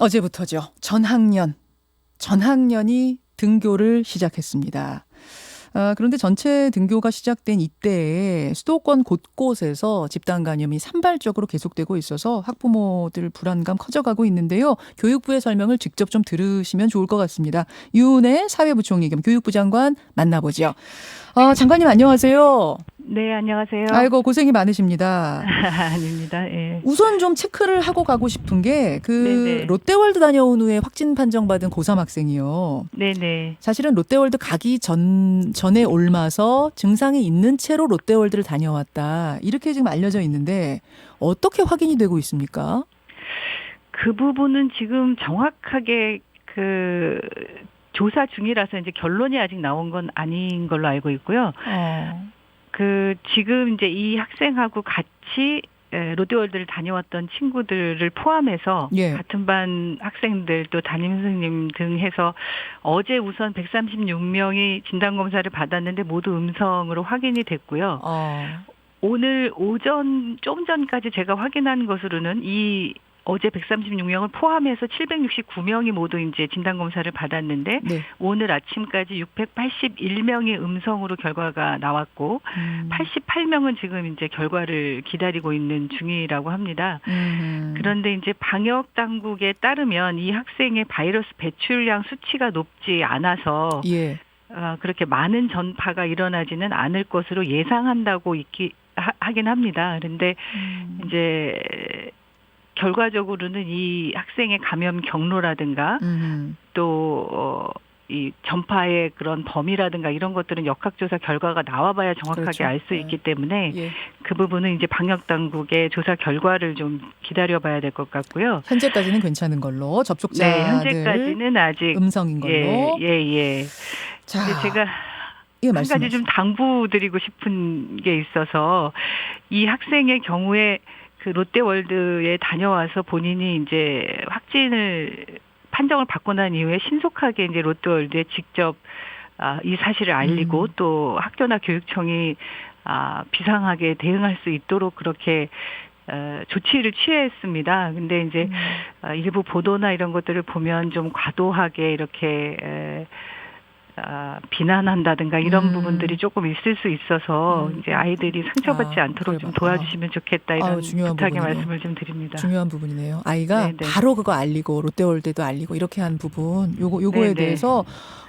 어제부터죠. 전학년이 등교를 시작했습니다. 그런데 전체 등교가 시작된 이때에 수도권 곳곳에서 집단 감염이 산발적으로 계속되고 있어서 학부모들 불안감 커져가고 있는데요. 교육부의 설명을 직접 좀 들으시면 좋을 것 같습니다. 유은혜 사회부총리 겸 교육부 장관 만나보죠. 장관님 안녕하세요. 네, 안녕하세요. 아이고 고생이 많으십니다. 아닙니다. 예. 우선 좀 체크를 하고 가고 싶은 게 네네. 롯데월드 다녀온 후에 확진 판정받은 고3 학생이요. 네네. 사실은 롯데월드 가기 전에 옮아서 증상이 있는 채로 롯데월드를 다녀왔다. 이렇게 지금 알려져 있는데 어떻게 확인이 되고 있습니까? 그 부분은 지금 정확하게 조사 중이라서 이제 결론이 아직 나온 건 아닌 걸로 알고 있고요. 지금 이제 이 학생하고 같이 롯데월드를 다녀왔던 친구들을 포함해서 예. 같은 반 학생들 또 담임 선생님 등 해서 어제 우선 136명이 진단검사를 받았는데 모두 음성으로 확인이 됐고요. 오늘 오전 좀 전까지 제가 확인한 것으로는 어제 136명을 포함해서 769명이 모두 이제 진단검사를 받았는데 네. 오늘 아침까지 681명이 음성으로 결과가 나왔고 88명은 지금 이제 결과를 기다리고 있는 중이라고 합니다. 그런데 이제 방역 당국에 따르면 이 학생의 바이러스 배출량 수치가 높지 않아서 예. 그렇게 많은 전파가 일어나지는 않을 것으로 예상한다고 하긴 합니다. 그런데 이제 결과적으로는 이 학생의 감염 경로라든가 또 이 전파의 그런 범위라든가 이런 것들은 역학조사 결과가 나와봐야 정확하게 그렇죠. 알 수 있기 때문에 예. 그 부분은 이제 방역당국의 조사 결과를 좀 기다려봐야 될 것 같고요. 현재까지는 괜찮은 걸로 접촉자들 네, 현재까지는 아직 음성인 걸로. 예. 자, 제가 한 가지 좀 당부드리고 싶은 게 있어서 이 학생의 경우에 그 롯데월드에 다녀와서 본인이 이제 확진을 판정을 받고 난 이후에 신속하게 이제 롯데월드에 직접 이 사실을 알리고 또 학교나 교육청이 비상하게 대응할 수 있도록 그렇게 조치를 취했습니다. 근데 이제 일부 보도나 이런 것들을 보면 좀 과도하게 이렇게 비난한다든가 이런 부분들이 조금 있을 수 있어서 이제 아이들이 상처받지 않도록 좀 도와주시면 좋겠다 이런 부탁의 말씀을 좀 드립니다. 중요한 부분이네요. 아이가 네네. 바로 그거 알리고 롯데월드도 알리고 이렇게 한 부분 요거에 네네. 대해서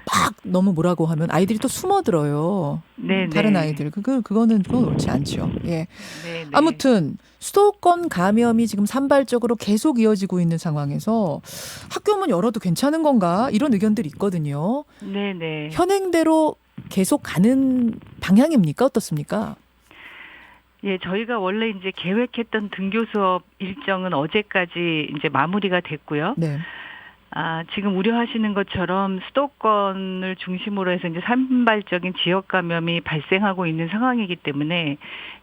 막 너무 뭐라고 하면 아이들이 또 숨어들어요. 네네. 다른 아이들 그거는 좀 옳지 않죠. 예. 네네. 아무튼 수도권 감염이 지금 산발적으로 계속 이어지고 있는 상황에서 학교문 열어도 괜찮은 건가 이런 의견들이 있거든요. 네네. 현행대로 계속 가는 방향입니까? 어떻습니까? 예, 저희가 원래 이제 계획했던 등교 수업 일정은 어제까지 이제 마무리가 됐고요. 네. 지금 우려하시는 것처럼 수도권을 중심으로 해서 이제 산발적인 지역 감염이 발생하고 있는 상황이기 때문에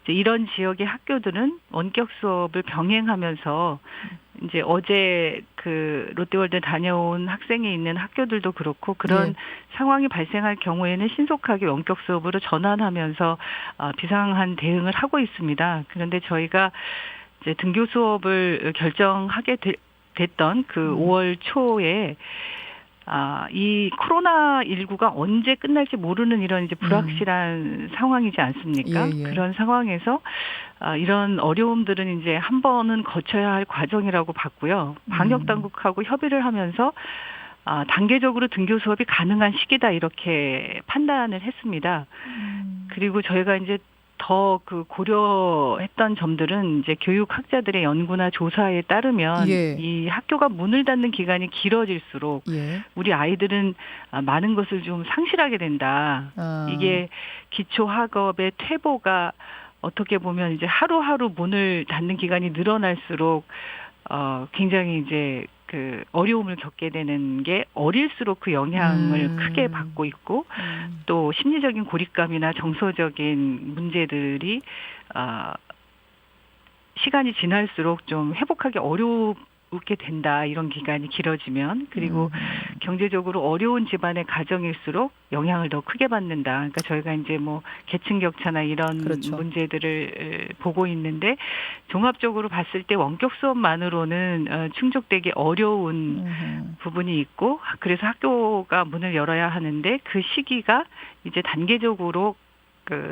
이제 이런 지역의 학교들은 원격 수업을 병행하면서 이제 어제 그 롯데월드 다녀온 학생이 있는 학교들도 그렇고 그런 상황이 발생할 경우에는 신속하게 원격 수업으로 전환하면서 비상한 대응을 하고 있습니다. 그런데 저희가 이제 등교 수업을 결정하게 됐던 그 5월 초에 이 코로나19가 언제 끝날지 모르는 이런 이제 불확실한 상황이지 않습니까? 예. 그런 상황에서 이런 어려움들은 이제 한 번은 거쳐야 할 과정이라고 봤고요. 방역 당국하고 협의를 하면서 단계적으로 등교 수업이 가능한 시기다 이렇게 판단을 했습니다. 그리고 저희가 이제 더 고려했던 점들은 이제 교육학자들의 연구나 조사에 따르면 이 학교가 문을 닫는 기간이 길어질수록 우리 아이들은 많은 것을 좀 상실하게 된다. 이게 기초학업의 퇴보가 어떻게 보면 이제 하루하루 문을 닫는 기간이 늘어날수록 굉장히 이제 어려움을 겪게 되는 게 어릴수록 그 영향을 크게 받고 있고 또 심리적인 고립감이나 정서적인 문제들이 시간이 지날수록 좀 회복하기 웃게 된다. 이런 기간이 길어지면. 그리고 경제적으로 어려운 집안의 가정일수록 영향을 더 크게 받는다. 그러니까 저희가 이제 뭐 계층 격차나 이런 그렇죠. 문제들을 보고 있는데 종합적으로 봤을 때 원격 수업만으로는 충족되기 어려운 부분이 있고 그래서 학교가 문을 열어야 하는데 그 시기가 이제 단계적으로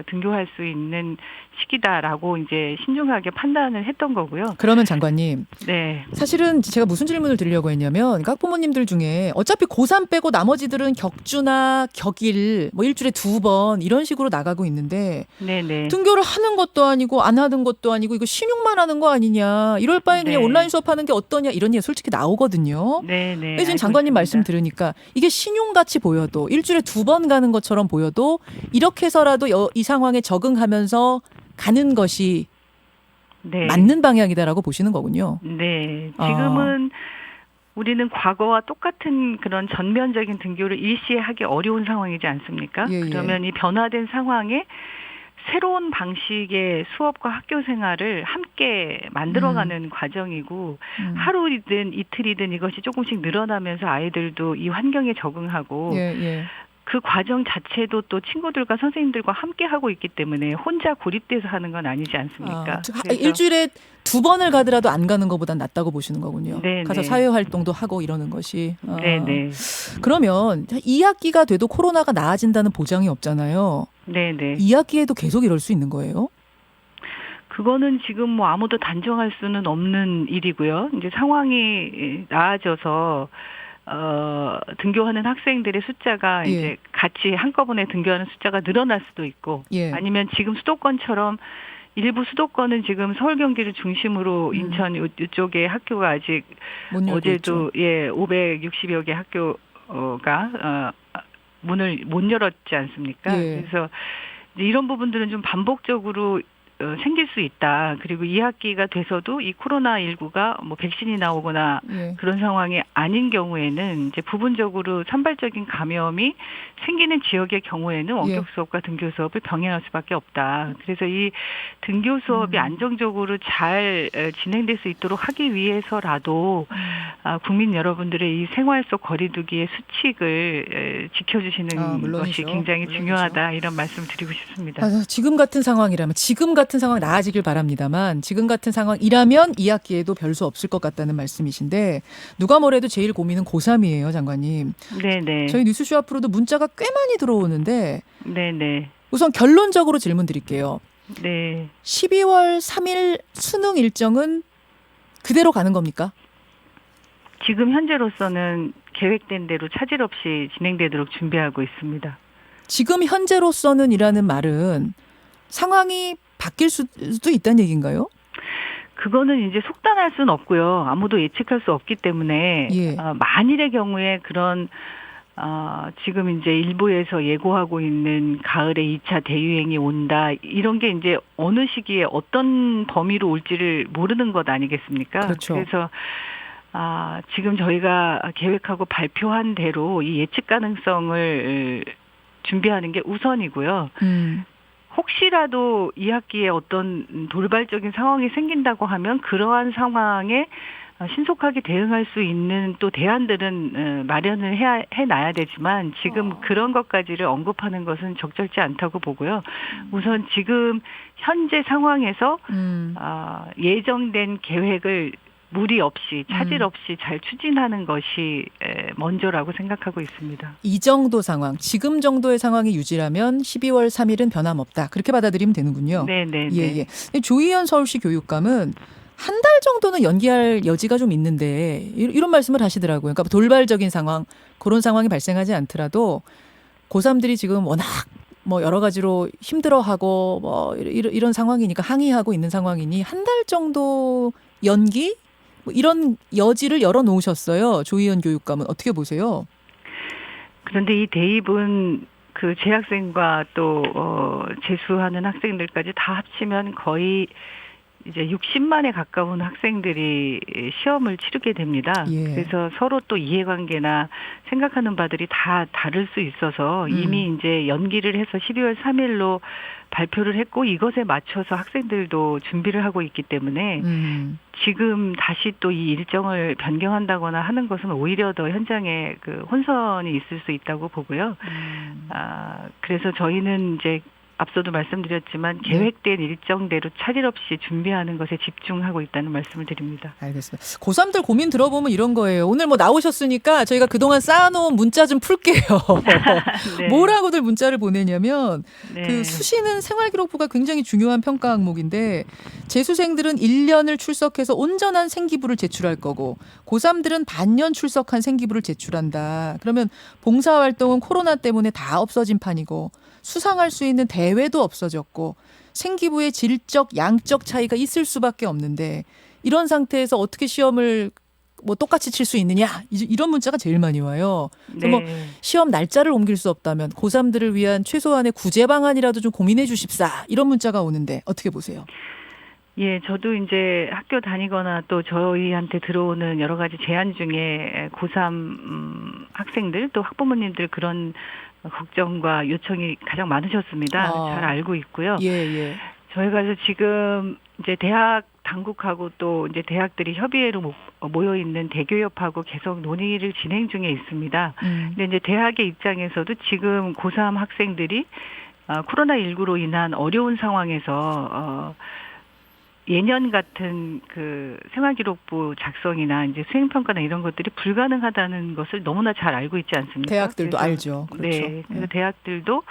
등교할 수 있는 시기다라고 이제 신중하게 판단을 했던 거고요. 그러면 장관님, 네. 사실은 제가 무슨 질문을 드리려고 했냐면 학부모님들 중에 어차피 고3 빼고 나머지들은 격주나 격일 뭐 일주일에 2번 이런 식으로 나가고 있는데 네네. 등교를 하는 것도 아니고 안 하는 것도 아니고 이거 신용만 하는 거 아니냐. 이럴 바에 그냥 네. 온라인 수업하는 게 어떠냐 이런 얘기가 솔직히 나오거든요. 네네. 근데 지금 장관님 말씀 있습니다. 들으니까 이게 신용같이 보여도 일주일에 2번 가는 것처럼 보여도 이렇게 해서라도 이 상황에 적응하면서 가는 것이 네. 맞는 방향이다라고 보시는 거군요. 네. 지금은 우리는 과거와 똑같은 그런 전면적인 등교를 일시에 하기 어려운 상황이지 않습니까? 예, 예. 그러면 이 변화된 상황에 새로운 방식의 수업과 학교 생활을 함께 만들어가는 과정이고 하루이든 이틀이든 이것이 조금씩 늘어나면서 아이들도 이 환경에 적응하고 예, 예. 그 과정 자체도 또 친구들과 선생님들과 함께 하고 있기 때문에 혼자 고립돼서 하는 건 아니지 않습니까? 그래서 일주일에 2번을 가더라도 안 가는 것보단 낫다고 보시는 거군요. 네, 가서 네. 사회활동도 하고 이러는 것이. 네네. 그러면 2학기가 돼도 코로나가 나아진다는 보장이 없잖아요. 네네. 2학기에도 계속 이럴 수 있는 거예요? 그거는 지금 뭐 아무도 단정할 수는 없는 일이고요. 이제 상황이 나아져서 등교하는 학생들의 숫자가 예. 이제 같이 한꺼번에 등교하는 숫자가 늘어날 수도 있고 예. 아니면 지금 수도권처럼 일부 수도권은 지금 서울 경기를 중심으로 인천 이쪽에 학교가 아직 못 열고 있죠. 어제도 560여 개 학교가 문을 못 열었지 않습니까? 예. 그래서 이런 부분들은 좀 반복적으로 생길 수 있다. 그리고 2학기가 돼서도 이 코로나19가 뭐 백신이 나오거나 예. 그런 상황이 아닌 경우에는 이제 부분적으로 산발적인 감염이 생기는 지역의 경우에는 원격 수업과 등교 수업을 병행할 수밖에 없다. 그래서 이 등교 수업이 안정적으로 잘 진행될 수 있도록 하기 위해서라도 국민 여러분들의 이 생활 속 거리두기의 수칙을 지켜주시는 물론이죠. 것이 굉장히 물론이죠. 중요하다. 이런 말씀 드리고 싶습니다. 지금 같은 상황이라면 지금 같은 상황 나아지길 바랍니다만 지금 같은 상황이라면 2학기에도 별 수 없을 것 같다는 말씀이신데 누가 뭐래도 제일 고민은 고3이에요, 장관님. 네네. 저희 뉴스쇼 앞으로도 문자가 꽤 많이 들어오는데 네네. 우선 결론적으로 질문 드릴게요. 네. 12월 3일 수능 일정은 그대로 가는 겁니까? 지금 현재로서는 계획된 대로 차질 없이 진행되도록 준비하고 있습니다. 지금 현재로서는 이라는 말은 상황이 바뀔 수도 있다는 얘기인가요? 그거는 이제 속단할 수는 없고요. 아무도 예측할 수 없기 때문에 예. 만일의 경우에 그런 지금 이제 일부에서 예고하고 있는 가을에 2차 대유행이 온다. 이런 게 이제 어느 시기에 어떤 범위로 올지를 모르는 것 아니겠습니까? 그렇죠. 그래서 지금 저희가 계획하고 발표한 대로 이 예측 가능성을 준비하는 게 우선이고요. 혹시라도 2학기에 어떤 돌발적인 상황이 생긴다고 하면 그러한 상황에 신속하게 대응할 수 있는 또 대안들은 마련을 해놔야 되지만 지금 그런 것까지를 언급하는 것은 적절치 않다고 보고요. 우선 지금 현재 상황에서 예정된 계획을 무리 없이 차질 없이 잘 추진하는 것이 먼저라고 생각하고 있습니다. 이 정도 상황, 지금 정도의 상황이 유지라면 12월 3일은 변함없다. 그렇게 받아들이면 되는군요. 네네. 예. 조희연 서울시 교육감은 한 달 정도는 연기할 여지가 좀 있는데 이런 말씀을 하시더라고요. 그러니까 돌발적인 상황, 그런 상황이 발생하지 않더라도 고3들이 지금 워낙 뭐 여러 가지로 힘들어하고 뭐 이런 상황이니까 항의하고 있는 상황이니 한 달 정도 연기? 뭐 이런 여지를 열어놓으셨어요. 조희연 교육감은 어떻게 보세요? 그런데 이 대입은 그 재학생과 또 재수하는 학생들까지 다 합치면 거의 이제 60만에 가까운 학생들이 시험을 치르게 됩니다. 예. 그래서 서로 또 이해관계나 생각하는 바들이 다 다를 수 있어서 이미 이제 연기를 해서 12월 3일로 발표를 했고 이것에 맞춰서 학생들도 준비를 하고 있기 때문에 지금 다시 또 이 일정을 변경한다거나 하는 것은 오히려 더 현장에 그 혼선이 있을 수 있다고 보고요. 그래서 저희는 이제 앞서도 말씀드렸지만 계획된 일정대로 차질 없이 준비하는 것에 집중하고 있다는 말씀을 드립니다. 알겠습니다. 고3들 고민 들어보면 이런 거예요. 오늘 뭐 나오셨으니까 저희가 그동안 쌓아놓은 문자 좀 풀게요. 네. 뭐라고들 문자를 보내냐면 네. 그 수시는 생활기록부가 굉장히 중요한 평가 항목인데 재수생들은 1년을 출석해서 온전한 생기부를 제출할 거고 고3들은 반년 출석한 생기부를 제출한다. 그러면 봉사활동은 코로나 때문에 다 없어진 판이고 수상할 수 있는 대회도 없어졌고 생기부의 질적, 양적 차이가 있을 수밖에 없는데 이런 상태에서 어떻게 시험을 뭐 똑같이 칠 수 있느냐 이런 문자가 제일 많이 와요. 그래서 네. 뭐 시험 날짜를 옮길 수 없다면 고3들을 위한 최소한의 구제 방안이라도 좀 고민해 주십사 이런 문자가 오는데 어떻게 보세요? 예, 저도 이제 학교 다니거나 또 저희한테 들어오는 여러 가지 제안 중에 고3 학생들 또 학부모님들 그런 걱정과 요청이 가장 많으셨습니다. 잘 알고 있고요. 예, 예. 저희가 지금 이제 대학 당국하고 또 이제 대학들이 협의회로 모여 있는 대교협하고 계속 논의를 진행 중에 있습니다. 근데 이제 대학의 입장에서도 지금 고3 학생들이 코로나19로 인한 어려운 상황에서 예년 같은 그 생활기록부 작성이나 이제 수행평가나 이런 것들이 불가능하다는 것을 너무나 잘 알고 있지 않습니까? 대학들도 그래서, 알죠. 그렇죠. 네. 그래서 대학들도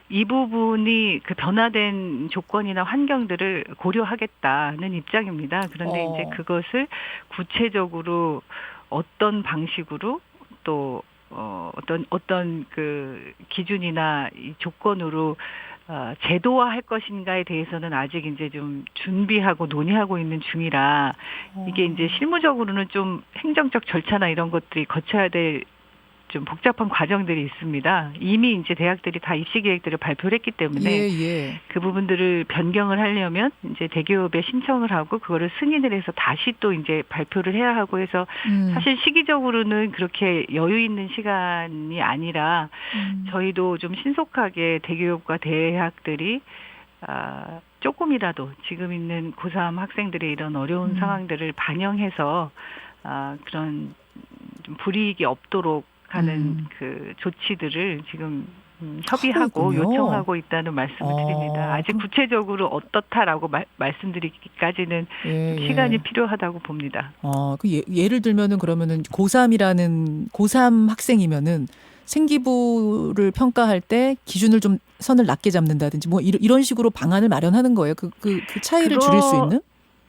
이 부분이 그 변화된 조건이나 환경들을 고려하겠다는 입장입니다. 그런데 이제 그것을 구체적으로 어떤 방식으로 또 어떤 그 기준이나 이 조건으로 제도화할 것인가에 대해서는 아직 이제 좀 준비하고 논의하고 있는 중이라 이게 이제 실무적으로는 좀 행정적 절차나 이런 것들이 거쳐야 될 좀 복잡한 과정들이 있습니다. 이미 이제 대학들이 다 입시 계획들을 발표를 했기 때문에 그 부분들을 변경을 하려면 이제 대기업에 신청을 하고 그거를 승인을 해서 다시 또 이제 발표를 해야 하고 해서 사실 시기적으로는 그렇게 여유 있는 시간이 아니라 저희도 좀 신속하게 대기업과 대학들이 조금이라도 지금 있는 고3 학생들의 이런 어려운 상황들을 반영해서 그런 좀 불이익이 없도록 하는 그 조치들을 지금 협의하고 요청하고 있다는 말씀을 드립니다. 아직 구체적으로 어떻다라고 말씀드리기까지는 시간이 필요하다고 봅니다. 예를 들면은 그러면은 고3 학생이면은 생기부를 평가할 때 기준을 좀 선을 낮게 잡는다든지 뭐 이런 식으로 방안을 마련하는 거예요. 그 차이를 줄일 수 있는?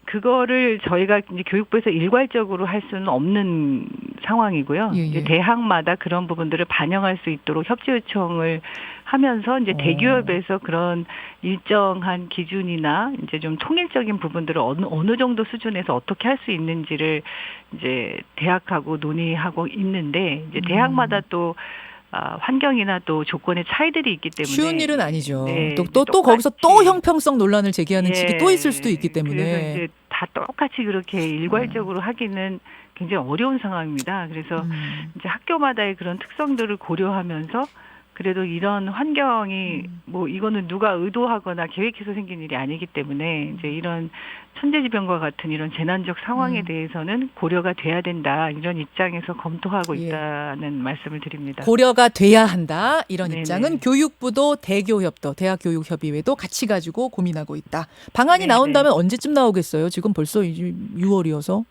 그거를 저희가 이제 교육부에서 일괄적으로 할 수는 없는 상황이고요. 이제 대학마다 그런 부분들을 반영할 수 있도록 협조 요청을 하면서 이제 대기업에서 그런 일정한 기준이나 이제 좀 통일적인 부분들을 어느 정도 수준에서 어떻게 할 수 있는지를 이제 대학하고 논의하고 있는데 이제 대학마다 또 환경이나 또 조건의 차이들이 있기 때문에 쉬운 일은 아니죠. 네, 또 거기서 또 형평성 논란을 제기하는 측이 또 있을 수도 있기 때문에. 그래서 이제 다 똑같이 그렇게 일괄적으로 하기는 굉장히 어려운 상황입니다. 그래서 이제 학교마다의 그런 특성들을 고려하면서 그래도 이런 환경이 뭐 이거는 누가 의도하거나 계획해서 생긴 일이 아니기 때문에 이제 이런 천재지변과 같은 이런 재난적 상황에 대해서는 고려가 돼야 된다 이런 입장에서 검토하고 있다는 말씀을 드립니다. 고려가 돼야 한다 이런 네네. 입장은 교육부도 대교협도 대학교육협의회도 같이 가지고 고민하고 있다. 방안이 네네. 나온다면 언제쯤 나오겠어요? 지금 벌써 6월이어서.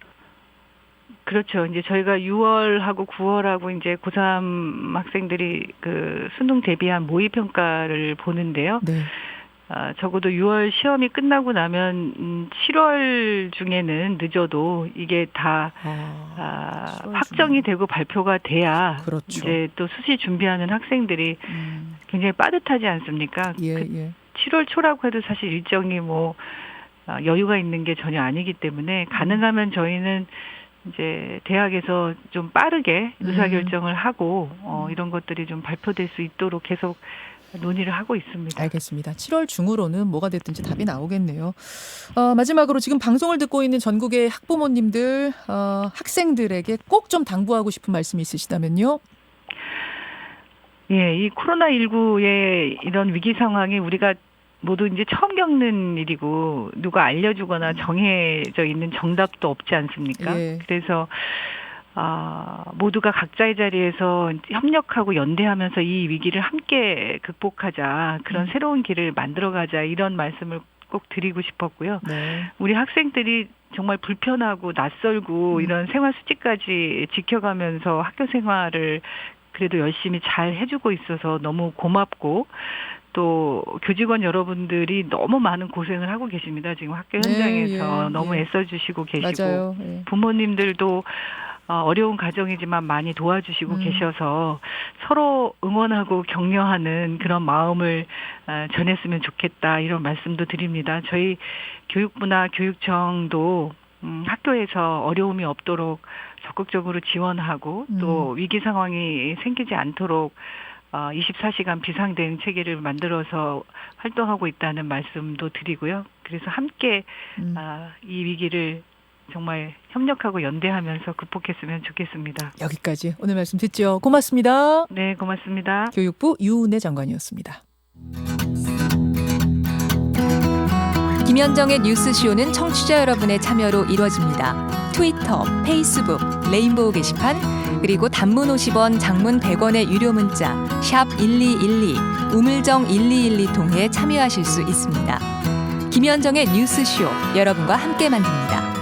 그렇죠. 이제 저희가 6월하고 9월하고 이제 고3 학생들이 그 수능 대비한 모의 평가를 보는데요. 네. 적어도 6월 시험이 끝나고 나면 7월 중에는 늦어도 이게 다 확정이 되고 발표가 돼야 그렇죠. 이제 또 수시 준비하는 학생들이 굉장히 빠듯하지 않습니까? 7월 초라고 해도 사실 일정이 뭐 여유가 있는 게 전혀 아니기 때문에 가능하면 저희는 이제 대학에서 좀 빠르게 의사결정을 하고 이런 것들이 좀 발표될 수 있도록 계속 논의를 하고 있습니다. 알겠습니다. 7월 중으로는 뭐가 됐든지 답이 나오겠네요. 마지막으로 지금 방송을 듣고 있는 전국의 학부모님들, 학생들에게 꼭 좀 당부하고 싶은 말씀이 있으시다면요. 예, 이 코로나19의 이런 위기 상황이 우리가 모두 이제 처음 겪는 일이고 누가 알려주거나 정해져 있는 정답도 없지 않습니까? 예. 그래서 모두가 각자의 자리에서 협력하고 연대하면서 이 위기를 함께 극복하자, 그런 새로운 길을 만들어가자, 이런 말씀을 꼭 드리고 싶었고요. 네. 우리 학생들이 정말 불편하고 낯설고 이런 생활 수칙까지 지켜가면서 학교 생활을 그래도 열심히 잘 해주고 있어서 너무 고맙고, 또 교직원 여러분들이 너무 많은 고생을 하고 계십니다. 지금 학교 현장에서 너무 애써주시고 계시고, 맞아요. 예. 부모님들도 어려운 가정이지만 많이 도와주시고 계셔서 서로 응원하고 격려하는 그런 마음을 전했으면 좋겠다, 이런 말씀도 드립니다. 저희 교육부나 교육청도 학교에서 어려움이 없도록 적극적으로 지원하고 또 위기 상황이 생기지 않도록 24시간 비상대응 체계를 만들어서 활동하고 있다는 말씀도 드리고요. 그래서 함께 이 위기를 정말 협력하고 연대하면서 극복했으면 좋겠습니다. 여기까지 오늘 말씀 듣죠. 고맙습니다. 네, 고맙습니다. 교육부 유은혜 장관이었습니다. 김현정의 뉴스쇼는 청취자 여러분의 참여로 이루어집니다. 트위터, 페이스북, 레인보우 게시판, 그리고 단문 50원, 장문 100원의 유료 문자 샵 1212, 우물정 1212 통해 참여하실 수 있습니다. 김현정의 뉴스쇼, 여러분과 함께 만듭니다.